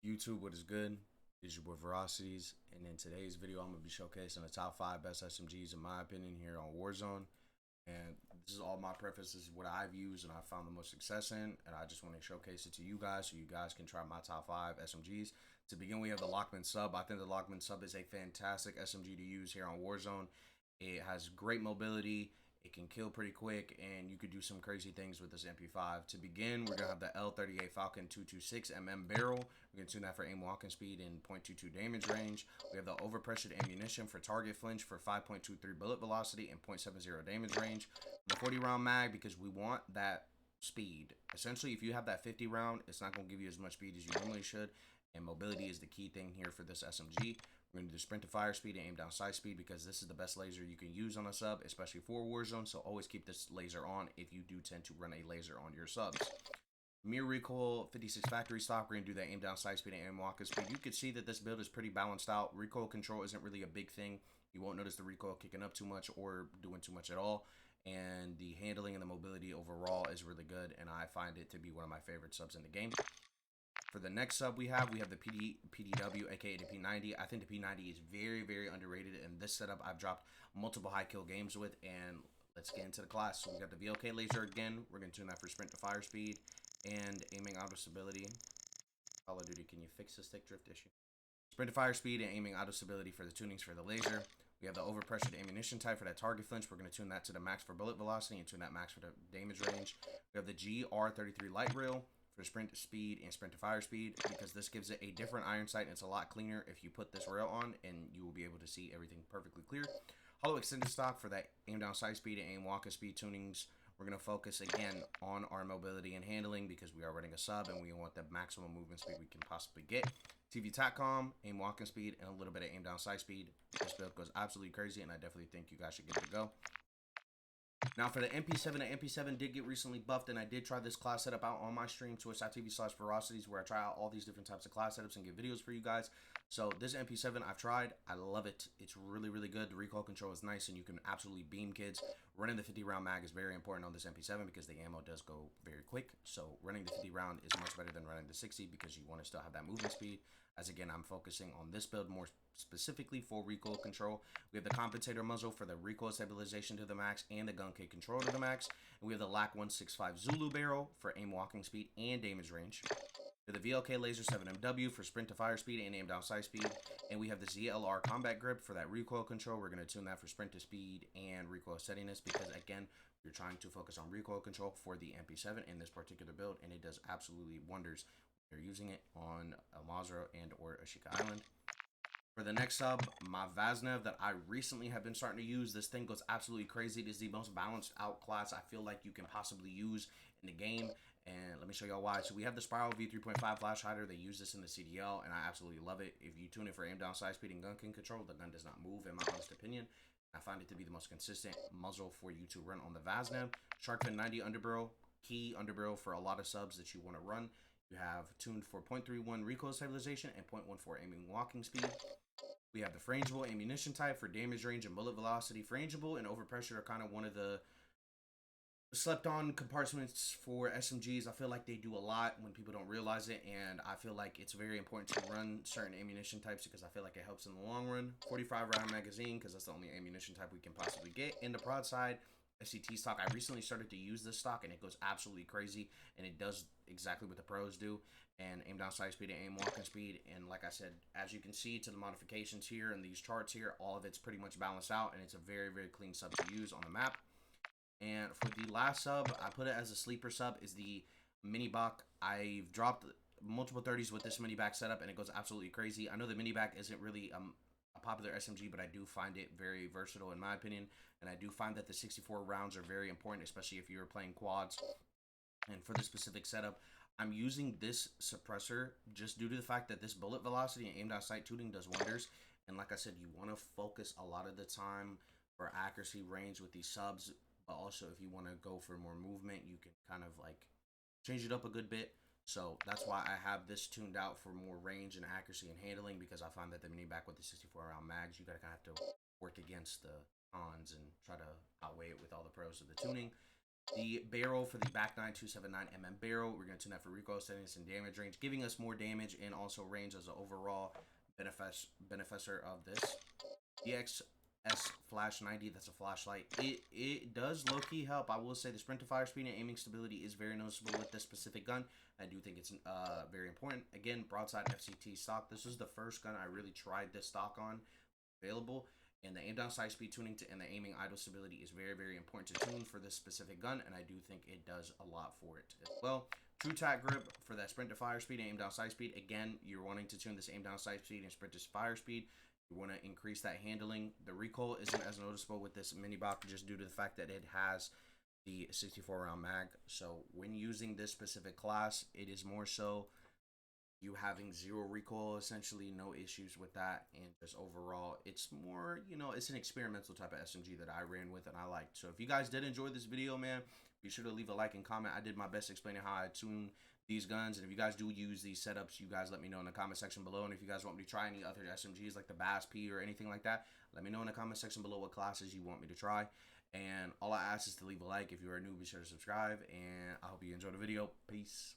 YouTube, what is good? It's your boy Velocities, and in today's video, I'm gonna be showcasing the top 5 best SMGs in my opinion here on Warzone. And this is all my preferences, what I've used and I found the most success in, and I just want to showcase it to you guys so you guys can try my top 5 SMGs. To begin, we have the Lockman Sub. I think the Lockman Sub is a fantastic SMG to use here on Warzone. It has great mobility. It can kill pretty quick, and you could do some crazy things with this MP5. To begin, we're going to have the L38 Falcon 226 barrel. We're going to tune that for aim walking speed and 0.22 damage range. We have the overpressured ammunition for target flinch for 5.23 bullet velocity and 0.70 damage range. The 40 round mag, because we want that speed. Essentially, if you have that 50 round, it's not going to give you as much speed as you normally should. And mobility is the key thing here for this SMG. We're going to do sprint to fire speed and aim down sight speed because this is the best laser you can use on a sub, especially for Warzone. So always keep this laser on if you do tend to run a laser on your subs. Mirror recoil, 56 factory stock. We're going to do that aim down sight speed and aim walking speed. You can see that this build is pretty balanced out. Recoil control isn't really a big thing. You won't notice the recoil kicking up too much or doing too much at all. And the handling and the mobility overall is really good. And I find it to be one of my favorite subs in the game. For the next sub we have the PDW, aka the P90. I think the P90 is very, very underrated. And this setup I've dropped multiple high kill games with. And let's get into the class. So we got the VLK laser again. We're going to tune that for sprint to fire speed and aiming auto stability. Call of Duty, can you fix the stick drift issue? Sprint to fire speed and aiming auto stability for the tunings for the laser. We have the overpressured ammunition type for that target flinch. We're going to tune that to the max for bullet velocity and tune that max for the damage range. We have the GR33 light rail for sprint to speed and sprint to fire speed, because this gives it a different iron sight and it's a lot cleaner if you put this rail on, and you will be able to see everything perfectly clear. Hollow extended stock for that aim down sight speed and aim walking speed tunings. We're going to focus again on our mobility and handling because we are running a sub and we want the maximum movement speed we can possibly get. TV TACCOM, aim walking speed, and a little bit of aim down sight speed. This build goes absolutely crazy and I definitely think you guys should give it a go. Now for the MP7, the MP7 did get recently buffed, and I did try this class setup out on my stream, twitch.tv/Ferocities, where I try out all these different types of class setups and get videos for you guys. So this MP7 I've tried. I love it. It's really, really good. The recoil control is nice, and you can absolutely beam kids. Running the 50 round mag is very important on this MP7 because the ammo does go very quick. So running the 50 round is much better than running the 60 because you want to still have that movement speed. As again, I'm focusing on this build more specifically for recoil control. We have the compensator muzzle for the recoil stabilization to the max and the gun kick control to the max. And we have the LAC 165 Zulu barrel for aim walking speed and damage range. We have the VLK laser 7MW for sprint to fire speed and aim down sight speed. And we have the ZLR combat grip for that recoil control. We're going to tune that for sprint to speed and recoil steadiness because, again, we're trying to focus on recoil control for the MP7 in this particular build, and it does absolutely wonders. They're using it on Mazra and or Ashika Island. For the next sub, my Vaznev that I recently have been starting to use. This thing goes absolutely crazy. It is the most balanced out class I feel like you can possibly use in the game. And let me show y'all why. So we have the Spiral V3.5 flash hider. They use this in the CDL, and I absolutely love it. If you tune it for aim down sight speed and gun king control, the gun does not move, in my honest opinion. I find it to be the most consistent muzzle for you to run on the Vaznev. Sharkfin 90 underbarrel, key underbarrel for a lot of subs that you want to run. You have tuned for 0.31 recoil stabilization and 0.14 aiming walking speed. We have the frangible ammunition type for damage range and bullet velocity. Frangible and overpressure are kind of one of the slept on compartments for SMGs. I feel like they do a lot when people don't realize it, and I feel like it's very important to run certain ammunition types because I feel like it helps in the long run. 45 round magazine because that's the only ammunition type we can possibly get. In the prod side, SCT stock. I recently started to use this stock and it goes absolutely crazy, and it does exactly what the pros do, and aim down sight speed and aim walking speed. And like I said, as you can see to the modifications here and these charts here, all of it's pretty much balanced out, and it's a very, very clean sub to use on the map. And for the last sub, I put it as a sleeper sub, is the mini back. I've dropped multiple 30s with this mini back setup and it goes absolutely crazy. I know the mini back isn't really a popular SMG, but I do find it very versatile in my opinion, and I do find that the 64 rounds are very important, especially if you're playing quads. And for this specific setup, I'm using this suppressor just due to the fact that this bullet velocity and aim down sight tuning does wonders. And like I said, you want to focus a lot of the time for accuracy range with these subs, but also if you want to go for more movement, you can kind of like change it up a good bit. So that's why I have this tuned out for more range and accuracy and handling, because I find that the mini back with the 64 round mags, you gotta kind of have to work against the cons and try to outweigh it with all the pros of the tuning. The barrel for the back 9279mm barrel, we're going to tune that for recoil steadiness and damage range, giving us more damage and also range as an overall beneficiary of this. The XS Flash 90, that's a flashlight. It does low-key help. I will say the sprint to fire speed and aiming stability is very noticeable with this specific gun. I do think it's very important. Again, broadside FCT stock. This was the first gun I really tried this stock on available. And the aim down sight speed tuning and the aiming idle stability is very, very important to tune for this specific gun, and I do think it does a lot for it as well. True tack grip for that sprint to fire speed and aim down sight speed. Again, you're wanting to tune this aim down sight speed and sprint to fire speed. You want to increase that handling. The recoil isn't as noticeable with this mini box just due to the fact that it has the 64 round mag. So when using this specific class, it is more so you having zero recoil, essentially no issues with that, and just overall it's more, you know, it's an experimental type of SMG that I ran with and I liked. So if you guys did enjoy this video, man, be sure to leave a like and comment. I did my best explaining how I tune these guns, and if you guys do use these setups, you guys let me know in the comment section below. And if you guys want me to try any other SMGs like the Bass P or anything like that, let me know in the comment section below what classes you want me to try. And all I ask is to leave a like. If you are new, be sure to subscribe, and I hope you enjoyed the video. Peace.